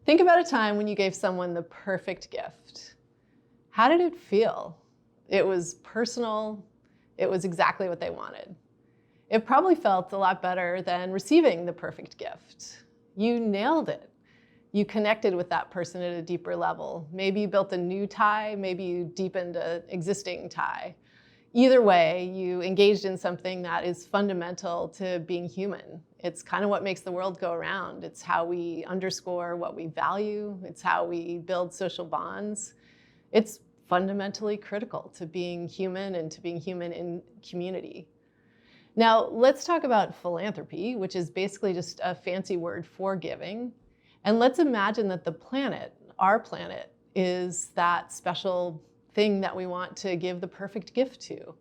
Think about a time when you gave someone the perfect gift. How did it feel? It was personal. It was exactly what they wanted. It probably felt a lot better than receiving the perfect gift. You nailed it. You connected with that person at a deeper level. Maybe you built a new tie, maybe you deepened an existing tie. Either way, you engaged in something that is fundamental to being human. It's kind of what makes the world go around. It's how we underscore what we value. It's how we build social bonds. It's fundamentally critical to being human and to being human in community. Now, let's talk about philanthropy, which is basically just a fancy word for giving. And let's imagine that the planet, our planet, is that special thing that we want to give the perfect gift to.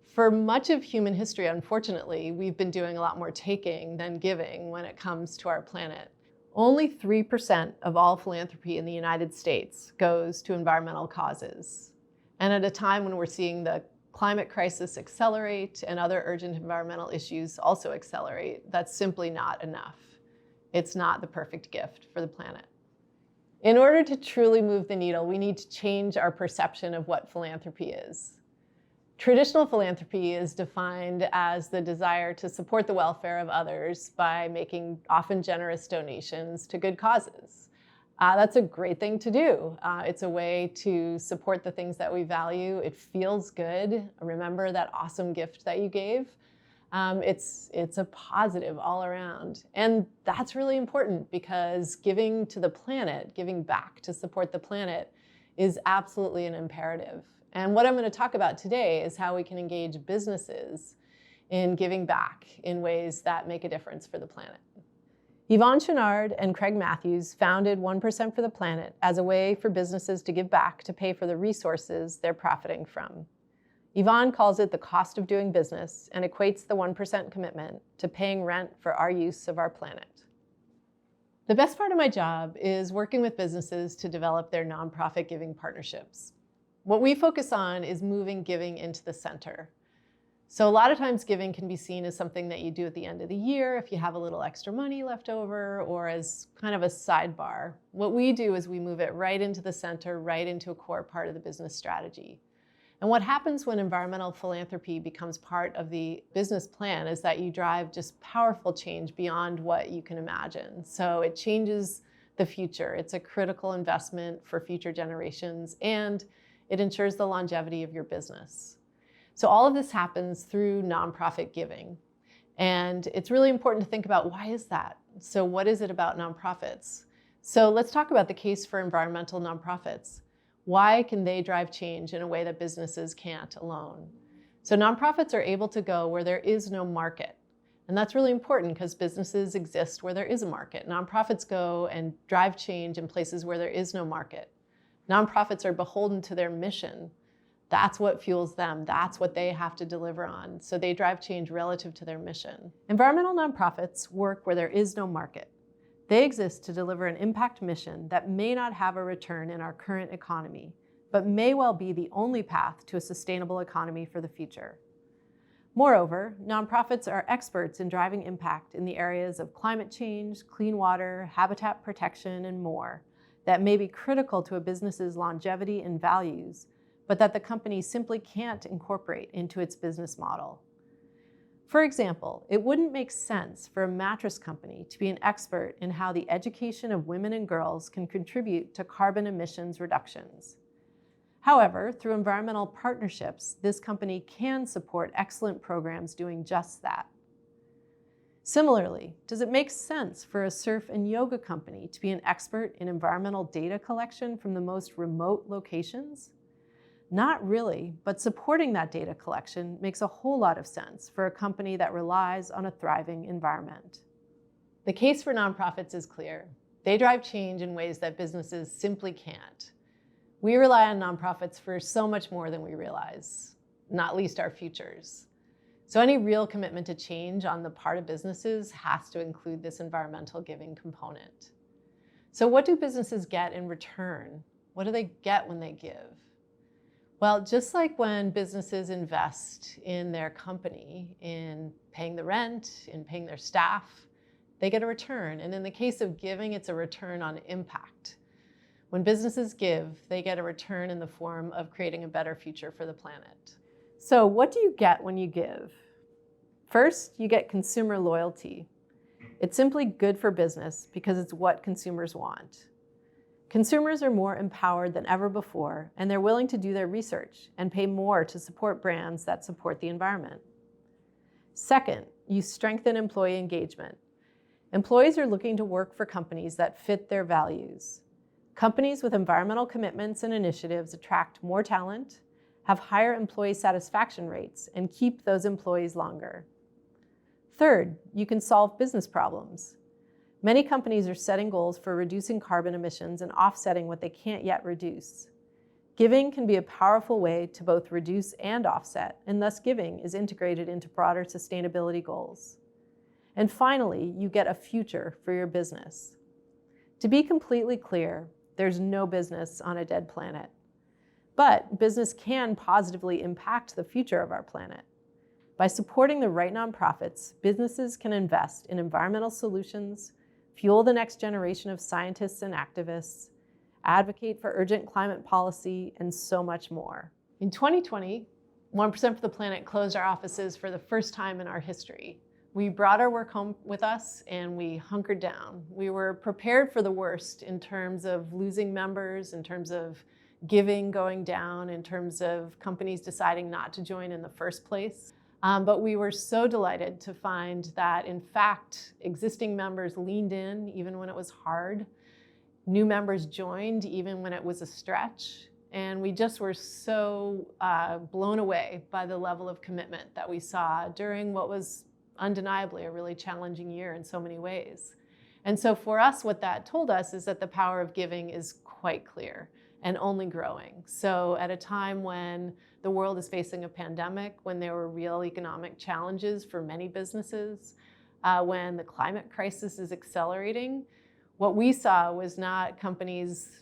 For much of human history, unfortunately, we've been doing a lot more taking than giving when it comes to our planet. Only 3% of all philanthropy in the United States goes to environmental causes. And at a time when we're seeing the climate crisis accelerate and other urgent environmental issues also accelerate, that's simply not enough. It's not the perfect gift for the planet. In order to truly move the needle, we need to change our perception of what philanthropy is. Traditional philanthropy is defined as the desire to support the welfare of others by making often generous donations to good causes. That's a great thing to do. It's a way to support the things that we value. It feels good. Remember that awesome gift that you gave. It's a positive all around. And that's really important because giving to the planet, giving back to support the planet is absolutely an imperative. And what I'm going to talk about today is how we can engage businesses in giving back in ways that make a difference for the planet. Yvonne Chouinard and Craig Matthews founded 1% for the Planet as a way for businesses to give back to pay for the resources they're profiting from. Yvonne calls it the cost of doing business and equates the 1% commitment to paying rent for our use of our planet. The best part of my job is working with businesses to develop their nonprofit giving partnerships. What we focus on is moving giving into the center. So a lot of times giving can be seen as something that you do at the end of the year if you have a little extra money left over or as kind of a sidebar. What we do is we move it right into the center, right into a core part of the business strategy. And what happens when environmental philanthropy becomes part of the business plan is that you drive just powerful change beyond what you can imagine. So it changes the future. It's a critical investment for future generations, and it ensures the longevity of your business. So all of this happens through nonprofit giving. And it's really important to think about, why is that? So what is it about nonprofits? So let's talk about the case for environmental nonprofits. Why can they drive change in a way that businesses can't alone? So nonprofits are able to go where there is no market. And that's really important because businesses exist where there is a market. Nonprofits go and drive change in places where there is no market. Nonprofits are beholden to their mission. That's what fuels them. That's what they have to deliver on. So they drive change relative to their mission. Environmental nonprofits work where there is no market. They exist to deliver an impact mission that may not have a return in our current economy, but may well be the only path to a sustainable economy for the future. Moreover, nonprofits are experts in driving impact in the areas of climate change, clean water, habitat protection, and more that may be critical to a business's longevity and values, but that the company simply can't incorporate into its business model. For example, it wouldn't make sense for a mattress company to be an expert in how the education of women and girls can contribute to carbon emissions reductions. However, through environmental partnerships, this company can support excellent programs doing just that. Similarly, does it make sense for a surf and yoga company to be an expert in environmental data collection from the most remote locations? Not really, but supporting that data collection makes a whole lot of sense for a company that relies on a thriving environment. The case for nonprofits is clear. They drive change in ways that businesses simply can't. We rely on nonprofits for so much more than we realize, not least our futures. So any real commitment to change on the part of businesses has to include this environmental giving component. So what do businesses get in return? What do they get when they give? Well, just like when businesses invest in their company, in paying the rent, in paying their staff, they get a return. And in the case of giving, it's a return on impact. When businesses give, they get a return in the form of creating a better future for the planet. So what do you get when you give? First, you get consumer loyalty. It's simply good for business because it's what consumers want. Consumers are more empowered than ever before, and they're willing to do their research and pay more to support brands that support the environment. Second, you strengthen employee engagement. Employees are looking to work for companies that fit their values. Companies with environmental commitments and initiatives attract more talent, have higher employee satisfaction rates, and keep those employees longer. Third, you can solve business problems. Many companies are setting goals for reducing carbon emissions and offsetting what they can't yet reduce. Giving can be a powerful way to both reduce and offset, and thus giving is integrated into broader sustainability goals. And finally, you get a future for your business. To be completely clear, there's no business on a dead planet. But business can positively impact the future of our planet. By supporting the right nonprofits, businesses can invest in environmental solutions, fuel the next generation of scientists and activists, advocate for urgent climate policy, and so much more. In 2020, 1% for the Planet closed our offices for the first time in our history. We brought our work home with us and we hunkered down. We were prepared for the worst in terms of losing members, in terms of giving going down, in terms of companies deciding not to join in the first place. But we were so delighted to find that, in fact, existing members leaned in even when it was hard. New members joined even when it was a stretch. And we just were so blown away by the level of commitment that we saw during what was undeniably a really challenging year in so many ways. And so for us, what that told us is that the power of giving is quite clear and only growing. So at a time when the world is facing a pandemic, when there were real economic challenges for many businesses, when the climate crisis is accelerating, what we saw was not companies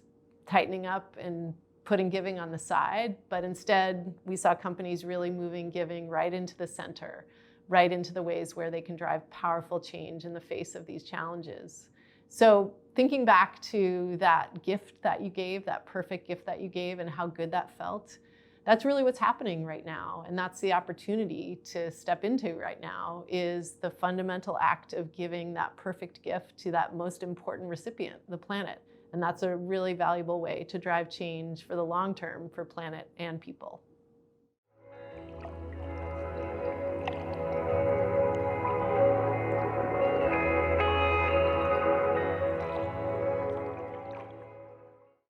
tightening up and putting giving on the side, but instead we saw companies really moving giving right into the center, right into the ways where they can drive powerful change in the face of these challenges. So thinking back to that gift that you gave, that perfect gift that you gave, and how good that felt, that's really what's happening right now. And that's the opportunity to step into right now, is the fundamental act of giving that perfect gift to that most important recipient, the planet. And that's a really valuable way to drive change for the long term for planet and people.